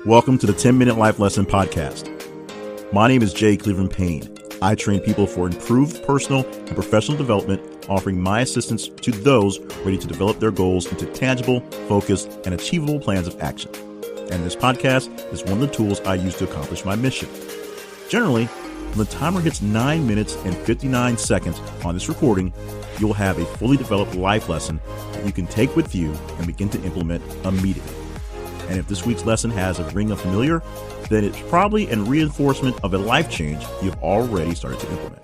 Welcome to the 10-Minute Life Lesson Podcast. My name is Jay Cleveland Payne. I train people for improved personal and professional development, offering my assistance to those ready to develop their goals into tangible, focused, and achievable plans of action. And this podcast is one of the tools I use to accomplish my mission. Generally, when the timer hits 9 minutes and 59 seconds on this recording, you'll have a fully developed life lesson that you can take with you and begin to implement immediately. And if this week's lesson has a ring of familiar, then it's probably a reinforcement of a life change you've already started to implement.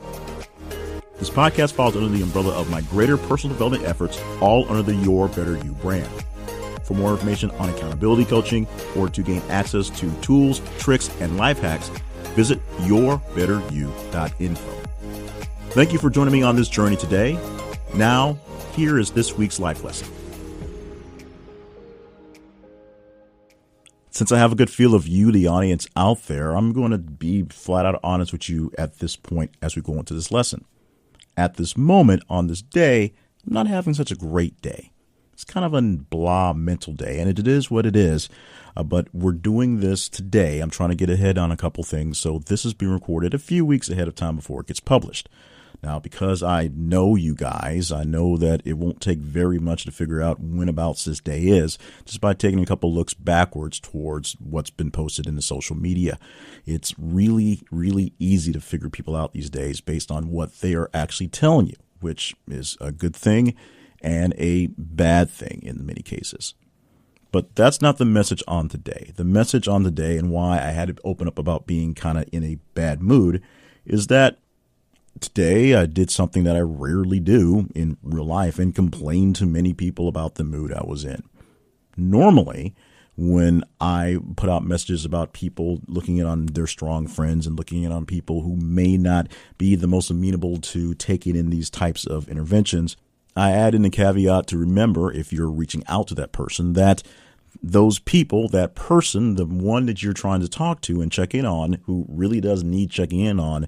This podcast falls under the umbrella of my greater personal development efforts, all under the Your Better You brand. For more information on accountability coaching or to gain access to tools, tricks, and life hacks, visit yourbetteryou.info. Thank you for joining me on this journey today. Now, here is this week's life lesson. Since I have a good feel of you, the audience out there, I'm going to be flat out honest with you at this point as we go into this lesson. At this moment on this day, I'm not having such a great day. It's kind of a blah mental day, and it is what it is. But we're doing this today. I'm trying to get ahead on a couple things, so this is being recorded a few weeks ahead of time before it gets published. Now, because I know you guys, I know that it won't take very much to figure out when abouts this day is, just by taking a couple looks backwards towards what's been posted in the social media. It's really, really easy to figure people out these days based on what they are actually telling you, which is a good thing and a bad thing in many cases. But that's not the message on today. The message on today, and why I had to open up about being kind of in a bad mood, is that today I did something that I rarely do in real life and complained to many people about the mood I was in. Normally, when I put out messages about people looking in on their strong friends and looking in on people who may not be the most amenable to taking in these types of interventions, I add in a caveat to remember, if you're reaching out to that person, that those people, that person, the one that you're trying to talk to and check in on, who really does need checking in on,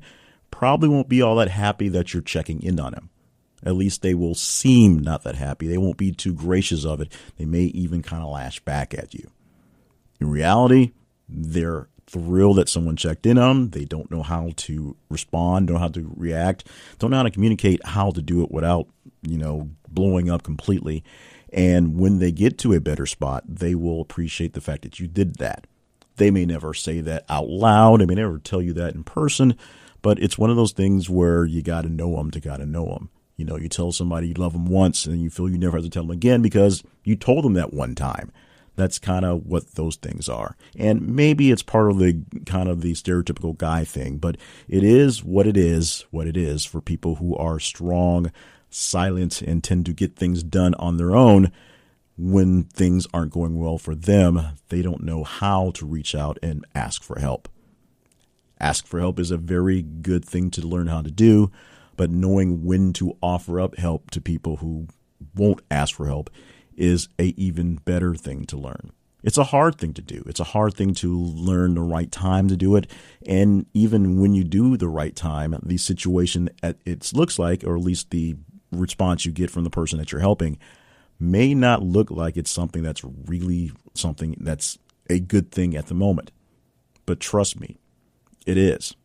probably won't be all that happy that you're checking in on him. At least they will seem not that happy. They won't be too gracious of it. They may even kind of lash back at you. In reality, they're thrilled that someone checked in on them. They don't know how to respond, don't know how to react, don't know how to communicate how to do it without, blowing up completely. And when they get to a better spot, they will appreciate the fact that you did that. They may never say that out loud. They may never tell you that in person. But it's one of those things where you got to know them to got to know them. You tell somebody you love them once and you feel you never have to tell them again because you told them that one time. That's kind of what those things are. And maybe it's part of the kind of the stereotypical guy thing, but it is what it is for people who are strong, silent, and tend to get things done on their own. When things aren't going well for them, they don't know how to reach out and ask for help. Ask for help is a very good thing to learn how to do, but knowing when to offer up help to people who won't ask for help is a even better thing to learn. It's a hard thing to do. It's a hard thing to learn the right time to do it. And even when you do the right time, the situation it looks like, or at least the response you get from the person that you're helping, may not look like it's something that's really something that's a good thing at the moment. But trust me, it is.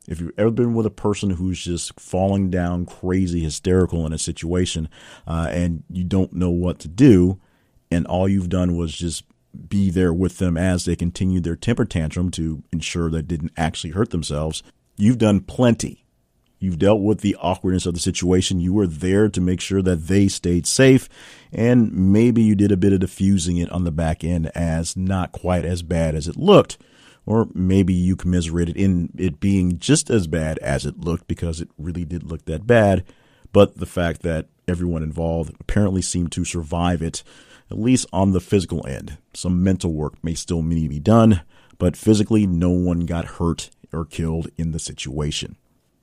If you've ever been with a person who's just falling down crazy, hysterical in a situation, and you don't know what to do, and all you've done was just be there with them as they continue their temper tantrum to ensure they didn't actually hurt themselves, you've done plenty. You've dealt with the awkwardness of the situation. You were there to make sure that they stayed safe, and maybe you did a bit of diffusing it on the back end as not quite as bad as it looked. Or maybe you commiserated in it being just as bad as it looked because it really did look that bad. But the fact that everyone involved apparently seemed to survive it, at least on the physical end. Some mental work may still need to be done, but physically no one got hurt or killed in the situation.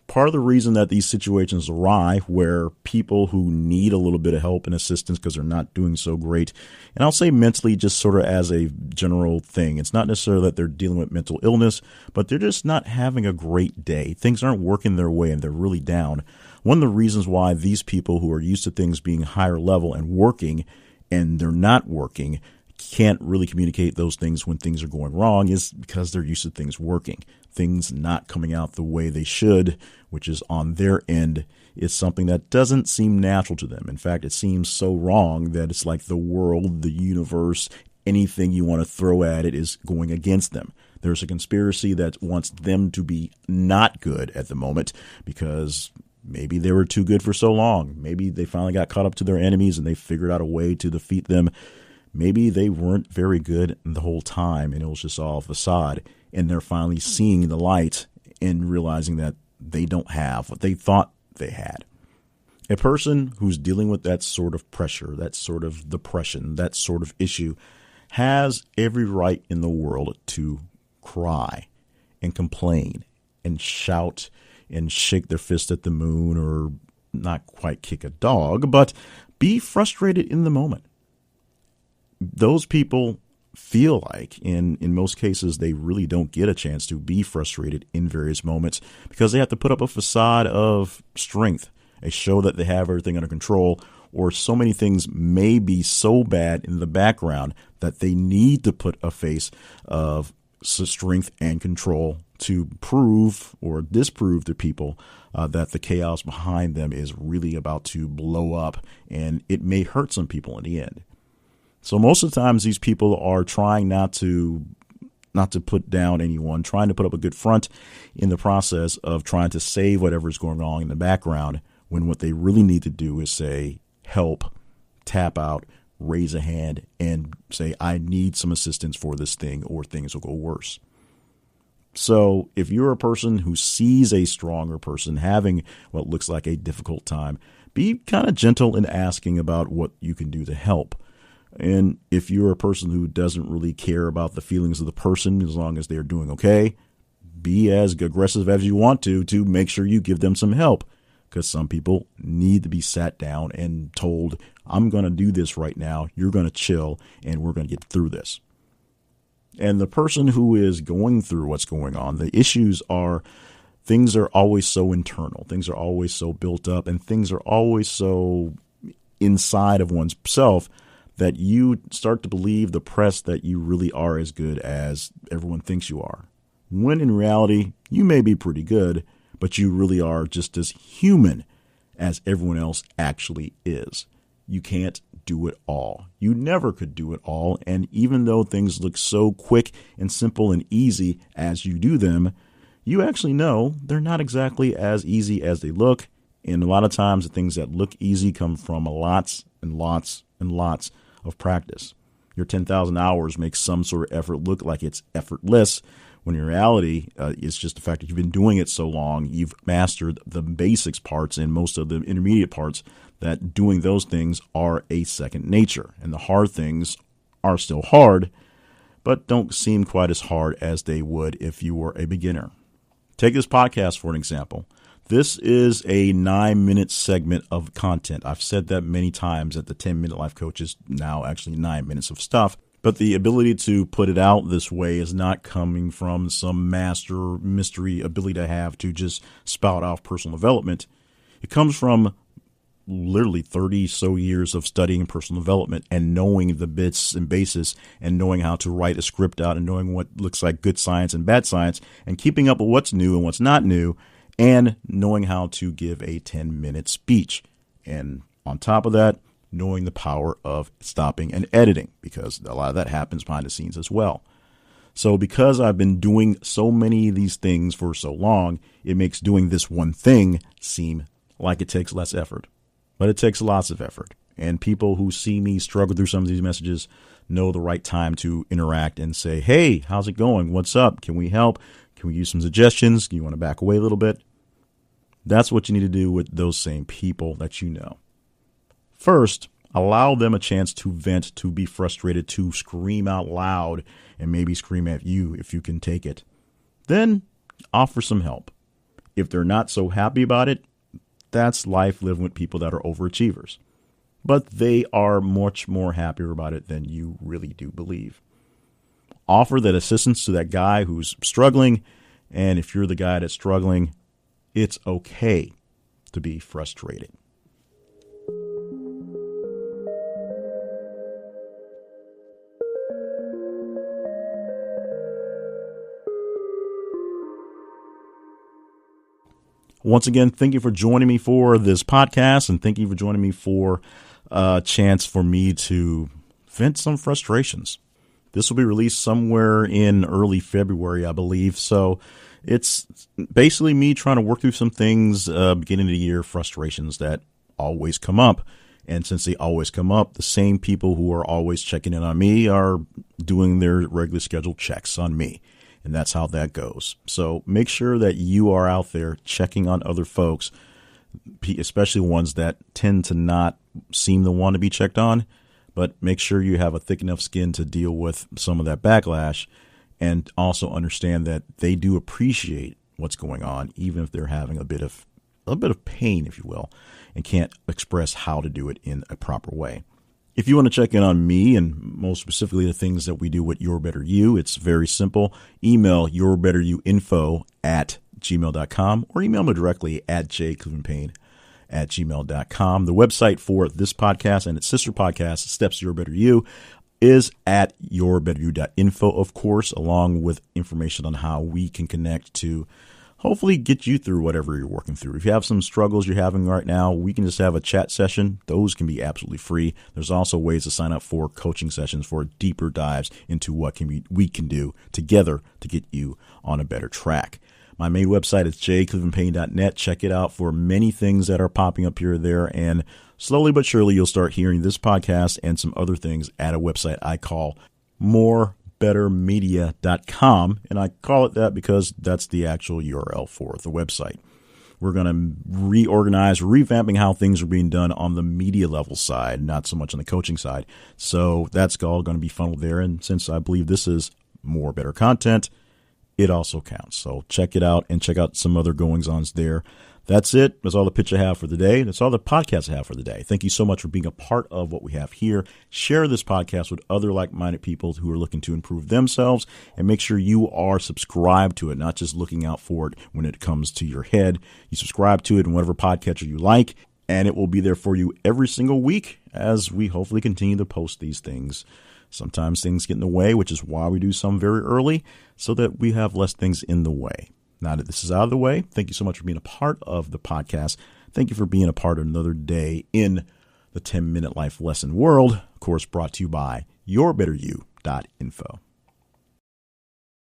Part of the reason that these situations arise where people who need a little bit of help and assistance because they're not doing so great, and I'll say mentally just sort of as a general thing, it's not necessarily that they're dealing with mental illness, but they're just not having a great day. Things aren't working their way and they're really down. One of the reasons why these people who are used to things being higher level and working and they're not working can't really communicate those things when things are going wrong is because they're used to things working. Things not coming out the way they should, which is on their end, is something that doesn't seem natural to them. In fact, it seems so wrong that it's like the world, the universe, anything you want to throw at it is going against them. There's a conspiracy that wants them to be not good at the moment because maybe they were too good for so long. Maybe they finally got caught up to their enemies and they figured out a way to defeat them. Maybe they weren't very good the whole time and it was just all facade. And they're finally seeing the light and realizing that they don't have what they thought they had. A person who's dealing with that sort of pressure, that sort of depression, that sort of issue has every right in the world to cry and complain and shout and shake their fist at the moon, or not quite kick a dog, but be frustrated in the moment. Those people feel like, in most cases, they really don't get a chance to be frustrated in various moments because they have to put up a facade of strength, a show that they have everything under control, or so many things may be so bad in the background that they need to put a face of strength and control to prove or disprove to people that the chaos behind them is really about to blow up, and it may hurt some people in the end. So most of the times these people are trying not to put down anyone, trying to put up a good front in the process of trying to save whatever's going on in the background, when what they really need to do is say, help, tap out, raise a hand, and say, I need some assistance for this thing, or things will go worse. So if you're a person who sees a stronger person having what looks like a difficult time, be kind of gentle in asking about what you can do to help. And if you're a person who doesn't really care about the feelings of the person, as long as they're doing okay, be as aggressive as you want to make sure you give them some help. Because some people need to be sat down and told, I'm going to do this right now. You're going to chill and we're going to get through this. And the person who is going through what's going on, the issues are, things are always so internal. Things are always so built up, and things are always so inside of one's self that you start to believe the press that you really are as good as everyone thinks you are. When in reality, you may be pretty good, but you really are just as human as everyone else actually is. You can't do it all. You never could do it all. And even though things look so quick and simple and easy as you do them, you actually know they're not exactly as easy as they look. And a lot of times the things that look easy come from lots and lots and lots of practice. Your 10,000 hours makes some sort of effort look like it's effortless, when in reality, it's just the fact that you've been doing it so long, you've mastered the basics parts and most of the intermediate parts, that doing those things are a second nature. And the hard things are still hard, but don't seem quite as hard as they would if you were a beginner. Take this podcast for an example. This is a 9-minute segment of content. I've said that many times that the 10-minute life coach is now actually 9 minutes of stuff. But the ability to put it out this way is not coming from some master mystery ability to have to just spout off personal development. It comes from literally 30 so years of studying personal development and knowing the bits and basis and knowing how to write a script out and knowing what looks like good science and bad science and keeping up with what's new and what's not new and knowing how to give a 10-minute speech. And on top of that, knowing the power of stopping and editing, because a lot of that happens behind the scenes as well. So because I've been doing so many of these things for so long, it makes doing this one thing seem like it takes less effort. But it takes lots of effort. And people who see me struggle through some of these messages know the right time to interact and say, hey, how's it going? What's up? Can we help? Can we use some suggestions? Do you want to back away a little bit? That's what you need to do with those same people that you know. First, allow them a chance to vent, to be frustrated, to scream out loud, and maybe scream at you if you can take it. Then offer some help. If they're not so happy about it, that's life living with people that are overachievers. But they are much more happier about it than you really do believe. Offer that assistance to that guy who's struggling, and if you're the guy that's struggling, it's okay to be frustrated. Once again, thank you for joining me for this podcast, and thank you for joining me for a chance for me to vent some frustrations. This will be released somewhere in early February, I believe. So it's basically me trying to work through some things, beginning of the year, frustrations that always come up. And since they always come up, the same people who are always checking in on me are doing their regular scheduled checks on me. And that's how that goes. So make sure that you are out there checking on other folks, especially ones that tend to not seem to want to be checked on. But make sure you have a thick enough skin to deal with some of that backlash, and also understand that they do appreciate what's going on, even if they're having a bit of pain, if you will, and can't express how to do it in a proper way. If you want to check in on me, and most specifically the things that we do with Your Better You, it's very simple. Email yourbetteryouinfo@gmail.com, or email me directly at jclevelandpayne@gmail.com. The website for this podcast and its sister podcast, Steps to Your Better You, is at yourbetteryou.info, of course, along with information on how we can connect to hopefully get you through whatever you're working through. If you have some struggles you're having right now, we can just have a chat session. Those can be absolutely free. There's also ways to sign up for coaching sessions for deeper dives into what we can do together to get you on a better track. My main website is jclevelandpayne.net. Check it out for many things that are popping up here or there. And slowly but surely, you'll start hearing this podcast and some other things at a website I call morebettermedia.com. And I call it that because that's the actual URL for the website. We're going to reorganize, revamping how things are being done on the media level side, not so much on the coaching side. So that's all going to be funneled there. And since I believe this is more better content, it also counts. So check it out and check out some other goings-ons there. That's it. That's all the pitch I have for the day. That's all the podcast I have for the day. Thank you so much for being a part of what we have here. Share this podcast with other like-minded people who are looking to improve themselves, and make sure you are subscribed to it, not just looking out for it when it comes to your head. You subscribe to it in whatever podcatcher you like, and it will be there for you every single week as we hopefully continue to post these things. Sometimes things get in the way, which is why we do some very early, so that we have less things in the way. Now that this is out of the way, thank you so much for being a part of the podcast. Thank you for being a part of another day in the 10-Minute Life Lesson world. Of course, brought to you by yourbetteryou.info.